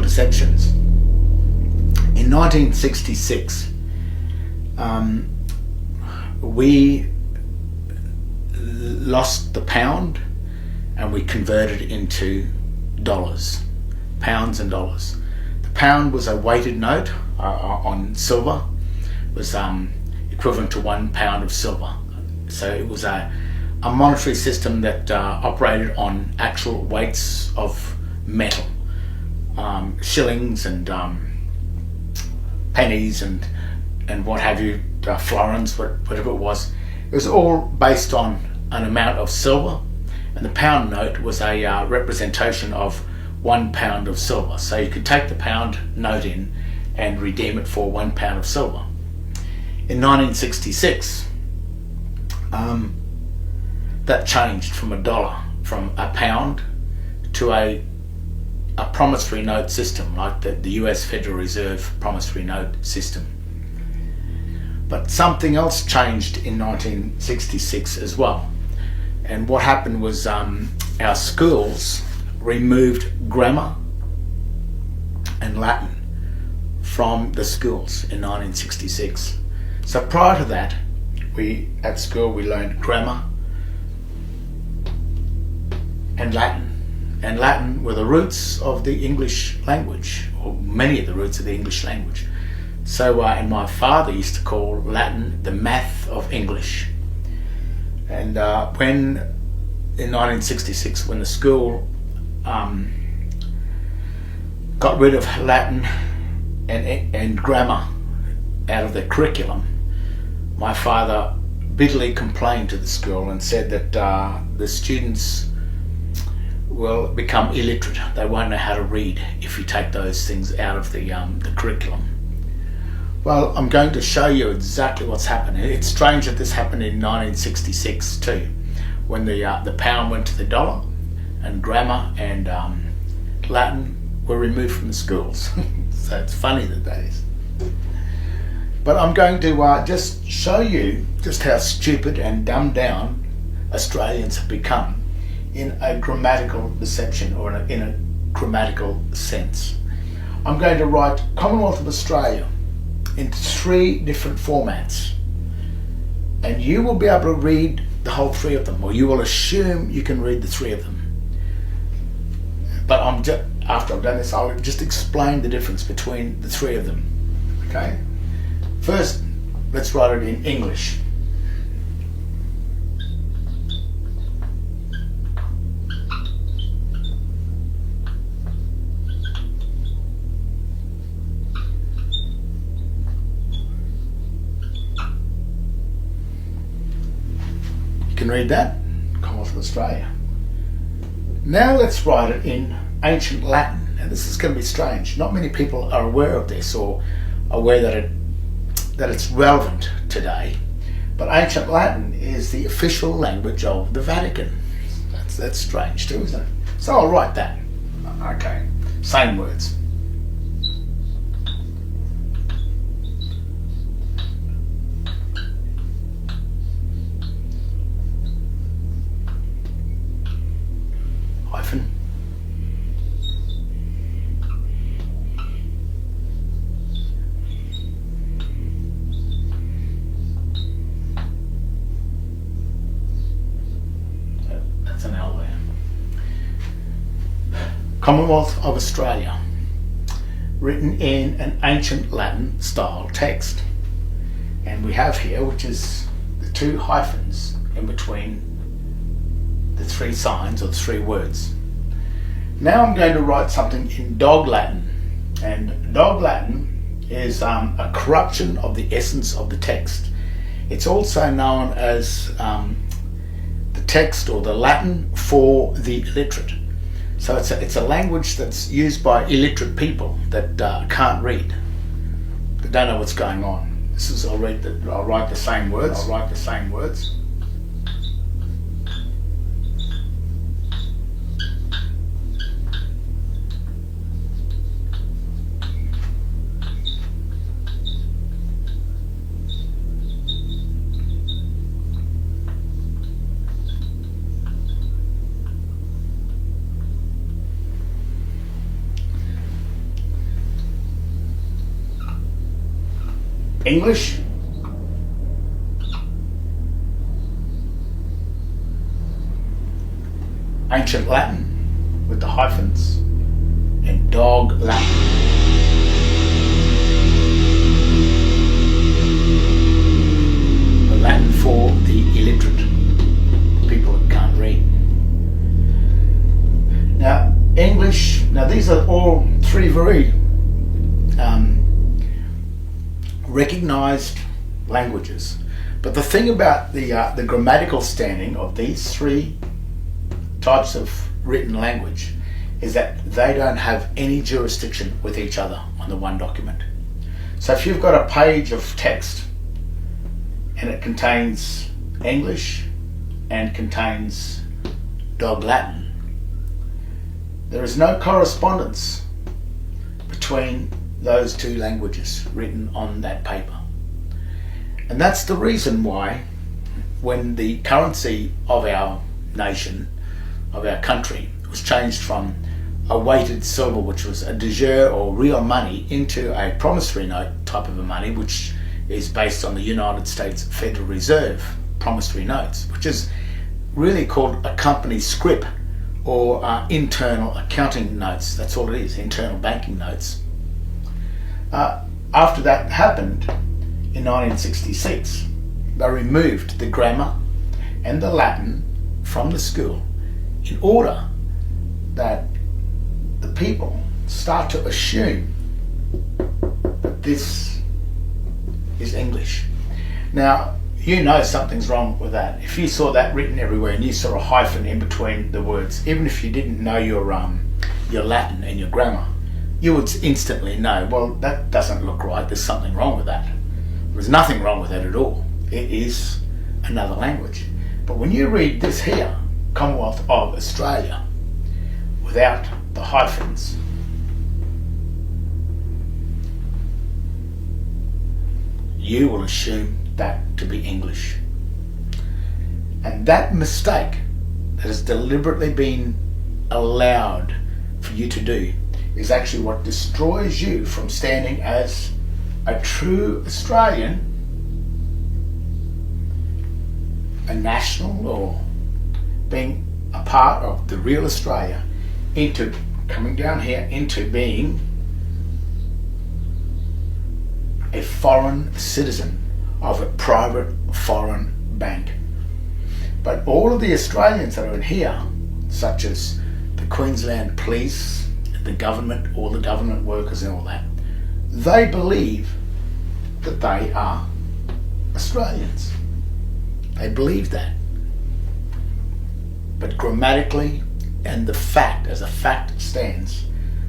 perceptions. In 1966, we lost the pound and we converted into dollars, pounds and dollars. The pound was a weighted note on silver, was equivalent to 1 pound of silver. So it was a monetary system that operated on actual weights of metal, shillings and pennies and what have you, florins, whatever it was. It was all based on an amount of silver, and the pound note was a representation of 1 pound of silver. So you could take the pound note in and redeem it for 1 pound of silver. In 1966, that changed from from a pound to a promissory note system, like the US Federal Reserve promissory note system. But something else changed in 1966 as well. And what happened was our schools removed grammar and Latin from the schools in 1966. So prior to that, at school we learned grammar and Latin. And Latin were the roots of the English language, or many of the roots of the English language. So, and my father used to call Latin the math of English. And when, in 1966, when the school got rid of Latin and grammar out of their curriculum, my father bitterly complained to the school and said that the students will become illiterate. They won't know how to read if you take those things out of the curriculum. Well, I'm going to show you exactly what's happening. It's strange that this happened in 1966 too, when the pound went to the dollar, and grammar and Latin were removed from the schools. So it's funny that is. But I'm going to just show you just how stupid and dumbed down Australians have become in a grammatical perception, or in a grammatical sense. I'm going to write Commonwealth of Australia into 3 different formats, and you will be able to read the whole 3 of them, or you will assume you can read the 3 of them. But after I've done this, I'll just explain the difference between the 3 of them. Okay? First, let's write it in English. You can read that, Commonwealth of Australia. Now let's write it in ancient Latin. Now this is going to be strange. Not many people are aware of this, or aware that it's relevant today. But ancient Latin is the official language of the Vatican. That's strange too, isn't it? So I'll write that. Okay, same words. Hyphen. That's an L there. Commonwealth of Australia, written in an ancient Latin style text. And we have here, which is the 2 hyphens in between the 3 signs, or the 3 words. Now I'm going to write something in Dog Latin, and Dog Latin is a corruption of the essence of the text. It's also known as the text, or the Latin for the illiterate. So it's a language that's used by illiterate people that can't read, that don't know what's going on. This is, I'll write the same words. English, Ancient Latin with the hyphens, and Dog Latin. The Latin for the illiterate, people that can't read. Now, English, these are all three very recognised languages. But the thing about the grammatical standing of these three types of written language is that they don't have any jurisdiction with each other on the one document. So if you've got a page of text and it contains English and contains Dog Latin, there is no correspondence between those two languages written on that paper. And that's the reason why when the currency of our nation, of our country, was changed from a weighted silver, which was a de jure or real money, into a promissory note type of a money, which is based on the United States Federal Reserve promissory notes, which is really called a company scrip or internal accounting notes. That's all it is, internal banking notes. After that happened in 1966, they removed the grammar and the Latin from the school in order that the people start to assume that this is English. Now, you know something's wrong with that. If you saw that written everywhere and you saw a hyphen in between the words, even if you didn't know your Latin and your grammar, you would instantly know, well, that doesn't look right, there's something wrong with that. There's nothing wrong with that at all. It is another language. But when you read this here, Commonwealth of Australia, without the hyphens, you will assume that to be English. And that mistake that has deliberately been allowed for you to do is actually what destroys you from standing as a true Australian, a national, or being a part of the real Australia, into coming down here into being a foreign citizen of a private foreign bank. But all of the Australians that are in here, such as the Queensland Police, the government, all the government workers and all that, they believe that they are Australians. They believe that. But grammatically, and the fact, as a fact stands,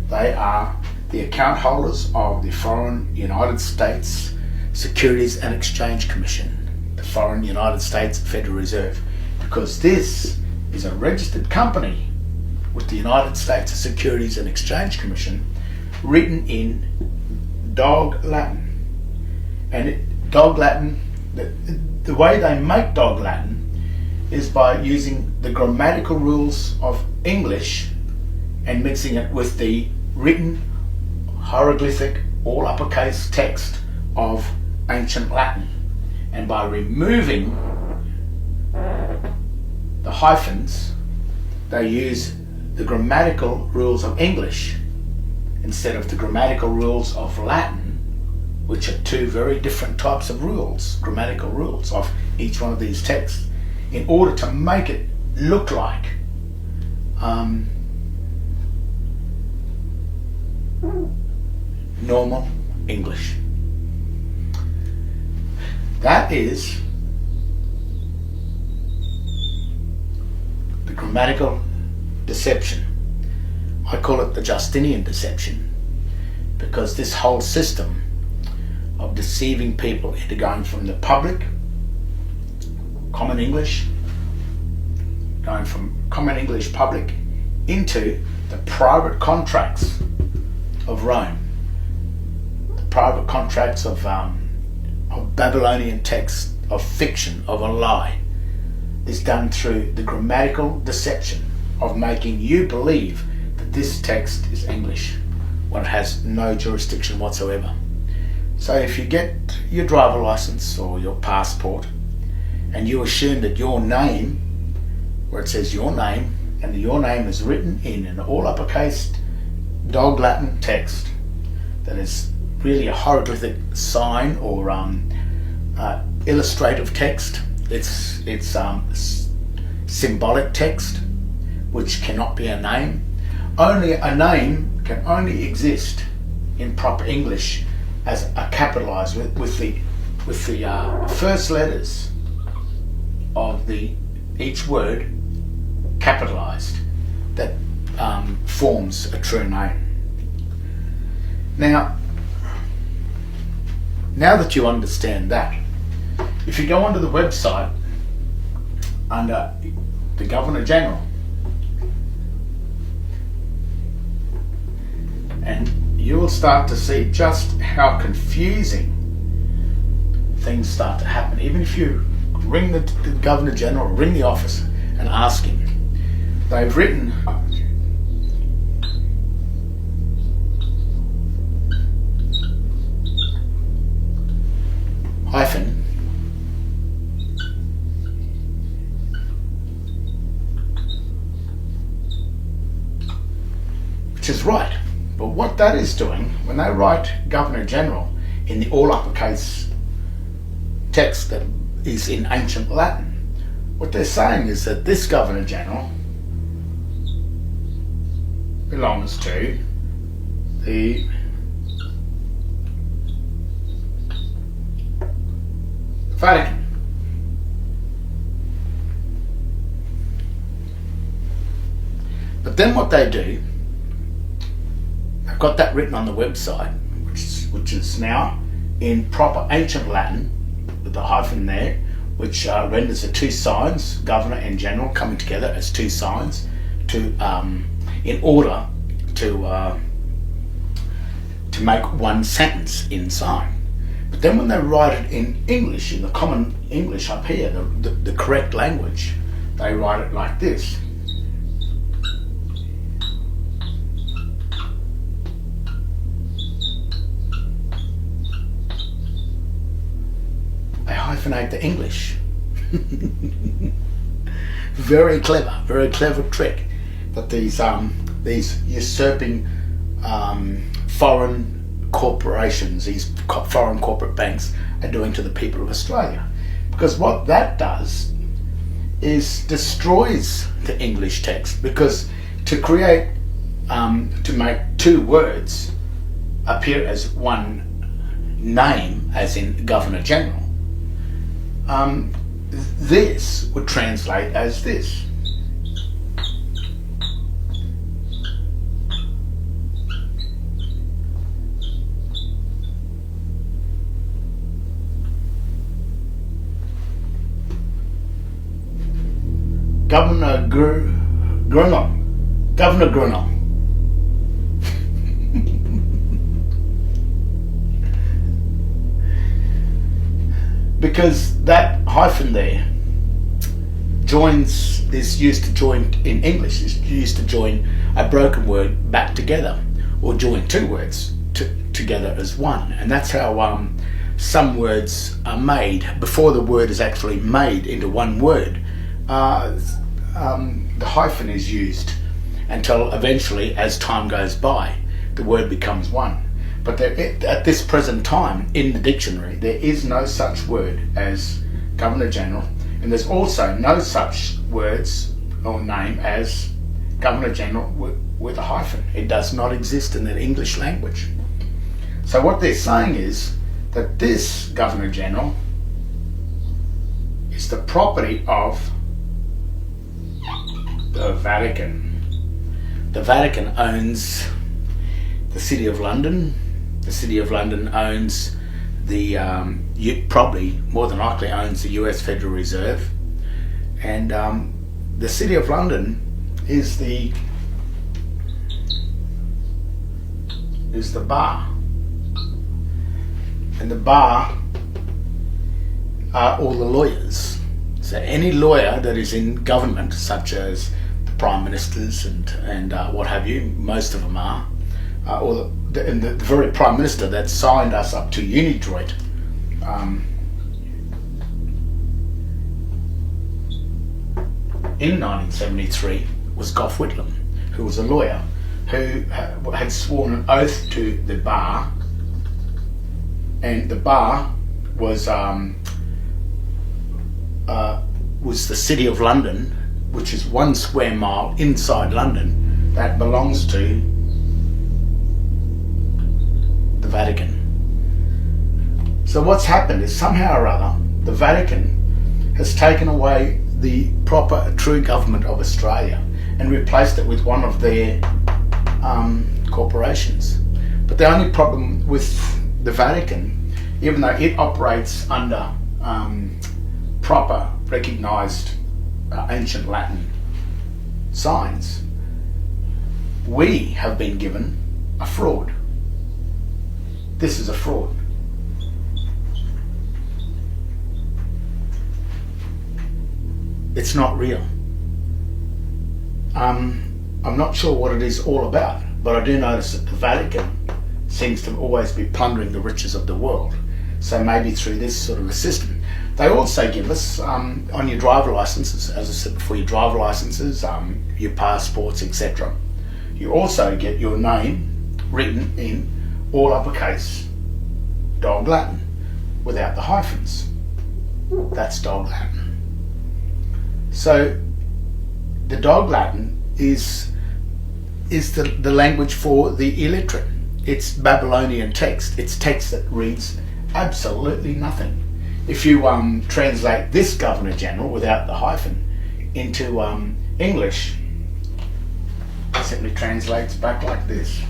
they are the account holders of the foreign United States Securities and Exchange Commission, the foreign United States Federal Reserve, because this is a registered company with the United States Securities and Exchange Commission, written in Dog Latin. And Dog Latin, the way they make Dog Latin is by using the grammatical rules of English and mixing it with the written hieroglyphic, all uppercase text of Ancient Latin. And by removing the hyphens, they use the grammatical rules of English instead of the grammatical rules of Latin, which are two very different types of rules, grammatical rules of each one of these texts, in order to make it look like normal English. That is the grammatical deception. I call it the Justinian deception, because this whole system of deceiving people into going from the public, common English, going from common English public into the private contracts of Rome, the private contracts of Babylonian text, of fiction, of a lie, is done through the grammatical deception of making you believe that this text is English when it has no jurisdiction whatsoever. So if you get your driver license or your passport and you assume that your name, where it says your name, and your name is written in an all uppercase dog Latin text that is really a hieroglyphic sign or illustrative text. It's symbolic text, which cannot be a name. Only a name can only exist in proper English as a capitalized with the first letters of each word capitalized. That forms a true name. Now that you understand that, if you go onto the website under the Governor General, and you will start to see just how confusing things start to happen. Even if you ring the Governor General, ring the office and ask him, they've written hyphen which is right. But what that is doing, when they write Governor General in the all uppercase text that is in ancient Latin, what they're saying is that this Governor General belongs to the Vatican. But then what they do, they've got that written on the website, which is now in proper ancient Latin with the hyphen there, which renders the two signs, Governor and General, coming together as two signs in order to make one sentence inside. But then when they write it in English, in the common English up here, the correct language, they write it like this. They hyphenate the English. Very clever trick that these usurping foreign corporations, these foreign corporate banks are doing to the people of Australia. Because what that does is destroys the English text, because to create, to make two words appear as one name, as in Governor General, this would translate as this. Governor Grunow. Governor Grunow. Because that hyphen there is used to join in English, is used to join a broken word back together, or join two words together as one. And that's how some words are made before the word is actually made into one word. The hyphen is used until eventually, as time goes by, the word becomes one. But at this present time, in the dictionary, there is no such word as Governor General, and there's also no such words or name as Governor General with a hyphen. It does not exist in the English language. So what they're saying is that this Governor General is the property of the Vatican. The Vatican owns the City of London. The City of London owns probably more than likely owns the US Federal Reserve, and the City of London is the bar, and the bar are all the lawyers. So any lawyer that is in government, such as the prime ministers and what have you, most of them are or the very Prime Minister that signed us up to Unidroit, in 1973 was Gough Whitlam, who was a lawyer who had sworn an oath to the bar, and the bar was the City of London, which is 1 square mile inside London, that belongs to the Vatican. So what's happened is somehow or other the Vatican has taken away the proper true government of Australia and replaced it with one of their corporations. But the only problem with the Vatican, even though it operates under proper recognised ancient Latin signs, we have been given a fraud. This is a fraud. It's not real. I'm not sure what it is all about, but I do notice that the Vatican seems to always be plundering the riches of the world. So maybe through this sort of a system. They also give us, on your driver licenses, as I said before, your driver licenses, your passports, etc. You also get your name written in all uppercase Dog Latin, without the hyphens. That's Dog Latin. So the Dog Latin is the language for the illiterate. It's Babylonian text. It's text that reads absolutely nothing. If you translate this Governor General without the hyphen into English, it simply translates back like this.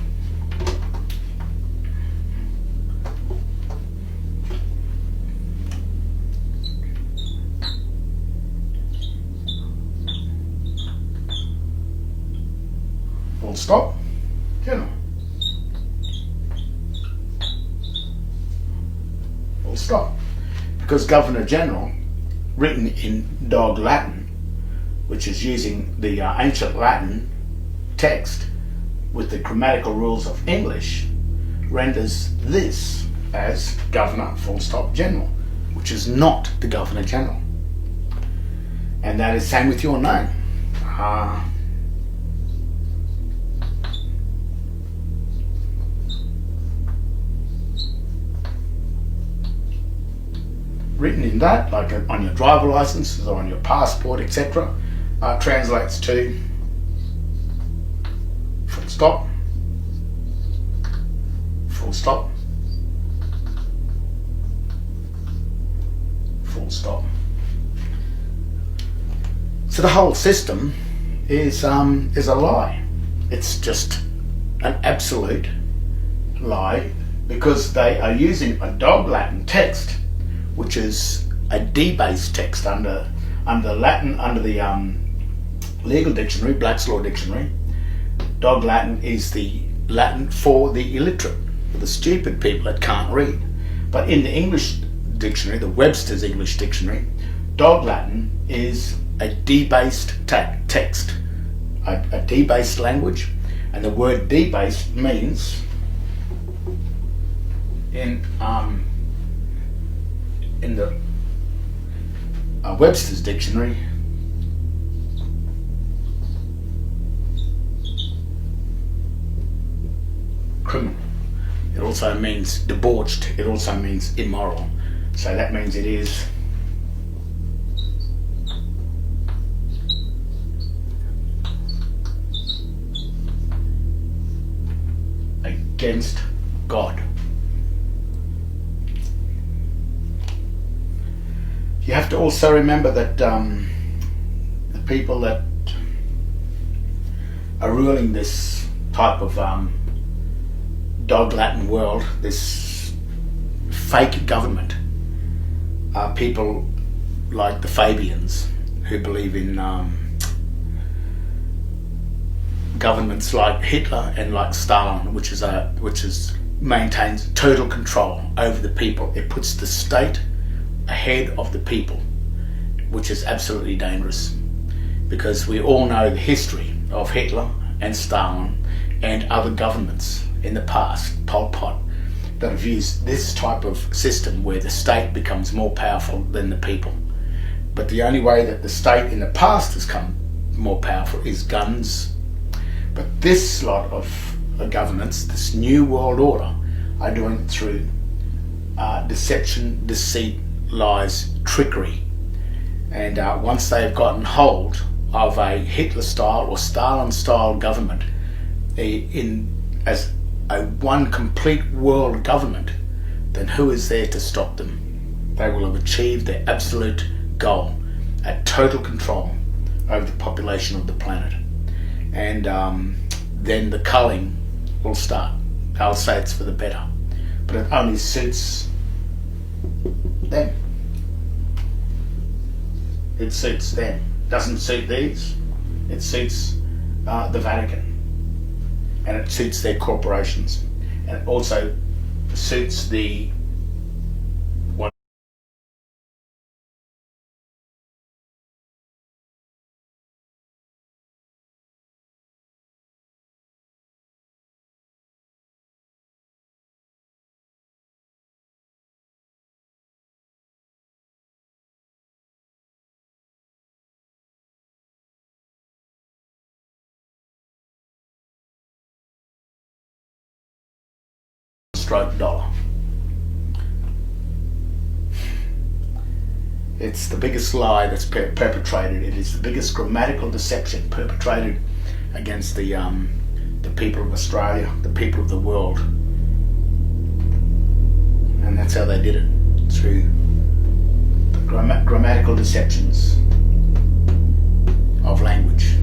Full stop. General. Full stop. Because Governor General, written in Dog Latin, which is using the ancient Latin text with the grammatical rules of English, renders this as Governor full stop General, which is not the Governor General. And that is same with your name. Written in that, like on your driver license or on your passport, etc., translates to full stop, full stop, full stop. So the whole system is a lie. It's just an absolute lie, because they are using a Dog Latin text, which is a debased text under Latin, under the legal dictionary, Black's Law Dictionary. Dog Latin is the Latin for the illiterate, for the stupid people that can't read. But in the English dictionary, the Webster's English Dictionary, Dog Latin is a debased text, a debased language, and the word debased means in the Webster's Dictionary, criminal. It also means debauched. It also means immoral. So that means it is against God. You have to also remember that the people that are ruling this type of Dog Latin world, this fake government, are people like the Fabians, who believe in governments like Hitler and like Stalin, which maintains total control over the people. It puts the state ahead of the people, which is absolutely dangerous, because we all know the history of Hitler and Stalin and other governments in the past, Pol Pot, that have used this type of system where the state becomes more powerful than the people. But the only way that the state in the past has come more powerful is guns. But this lot of governments, this new world order, are doing it through deception, deceit, lies, trickery. And once they've gotten hold of a Hitler-style or Stalin-style government as a one complete world government, then who is there to stop them? They will have achieved their absolute goal at total control over the population of the planet. And then the culling will start. I'll say it's for the better, but it only suits them. It suits them. Doesn't suit these. It suits the Vatican, and it suits their corporations, and it also suits the stroke dollar. It's the biggest lie that's perpetrated. It is the biggest grammatical deception perpetrated against the people of Australia, the people of the world. And that's how they did it, through the grammatical deceptions of language.